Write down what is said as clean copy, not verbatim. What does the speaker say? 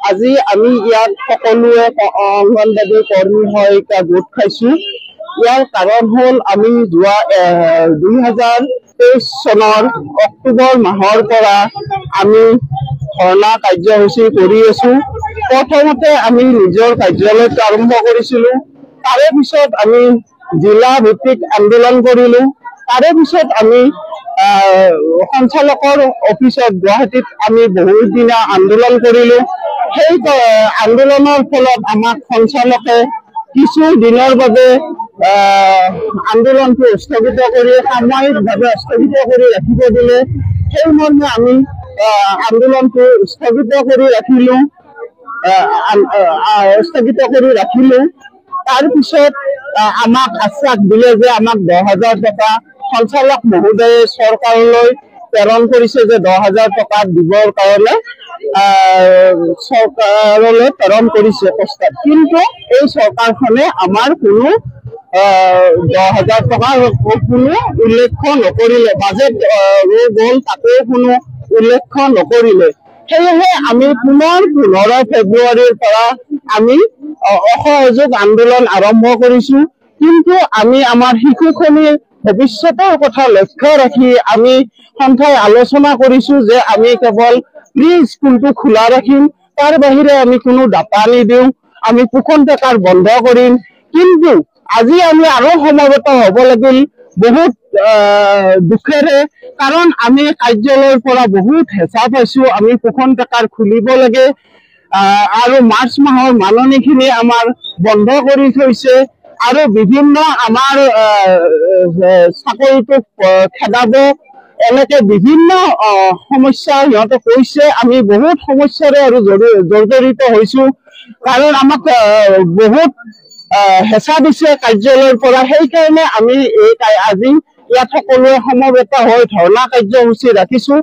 আজি আমি ইয়াত সকলোৱে অংগনবাড়ী কৰ্মী হৈ গোট খাইছো। ইয়াৰ কাৰণ হ'ল আমি যোৱা 2023 চনৰ অক্টোবৰ মাহৰ পৰা আমি ধৰ্ণা কাৰ্যসূচী কৰি আছো। প্ৰথমতে আমি নিজৰ কাৰ্যালয়ত আৰম্ভ কৰিছিলো, তাৰে পিছত আমি জিলা ভিত্তিক আন্দোলন কৰিলো, তাৰে পিছত আমি সঞ্চালকৰ অফিচত গুৱাহাটীত আমি বহুত দিনা আন্দোলন কৰিলো। সেই আন্দোলনৰ ফলত আমাক সঞ্চালকে কিছু দিনৰ বাবে আন্দোলনটো স্থগিত কৰি সাময়িকভাৱে স্থগিত কৰি ৰাখিব দিলে। সেই মৰ্মে আমি আন্দোলনটো স্থগিত কৰি ৰাখিলো। তাৰ পিছত আমাক আশ্বাস দিলে যে আমাক 10,000 টকা সঞ্চালক মহোদয়ে চৰকাৰলৈ প্ৰেৰণ কৰিছে, যে 10,000 টকা দিবৰ কাৰণে চৰকাৰলৈ প্ৰেৰণ কৰিছে প্ৰস্তাৱ। কিন্তু এই চৰকাৰখনে আমাৰ কোনো 10,000 টকাৰ কোনো উল্লেখ নকৰিলে, বাজেট গ'ল তাতে কোনো উল্লেখ নকৰিলে। সেয়েহে আমি পুনৰ 15 ফেব্ৰুৱাৰীৰ পৰা আমি অসহযোগ আন্দোলন আৰম্ভ কৰিছো। কিন্তু আমি আমাৰ শিশুখিনিৰ ভৱিষ্যতৰ কথা লক্ষ্য ৰাখি আমি সন্থাই আলোচনা কৰিছো যে আমি কেৱল প্ৰি স্কুলটো খোলা ৰাখিম, তাৰ বাহিৰে আমি কোনো ডাটা নিদিওঁ, আমি পোষণ টেকাৰ বন্ধ কৰিম। কিন্তু আজি আমি আৰু সমবেত হ'ব লাগিল বহুত দুখেৰে, কাৰণ আমি কাৰ্যালয়ৰ পৰা বহুত হেঁচা পাইছো, আমি পোষণ টেকাৰ খুলিব লাগে আৰু মাৰ্চ মাহৰ মাননিখিনি আমাৰ বন্ধ কৰি থৈছে আৰু বিভিন্ন আমাৰ চাকৰিটো খেদাব, এনেকে বিভিন্ন সমস্যা সিহঁতে কৈছে। আমি বহুত সমস্যাৰে আৰু জৰ্জৰিত হৈছো, কাৰণ আমাক বহুত হেঁচা দিছে কাৰ্যালয়ৰ পৰা। সেইকাৰণে আমি আজি ইয়াত সকলোৱে সমবেত হৈ ধৰ্ণা কাৰ্যসূচী ৰাখিছো।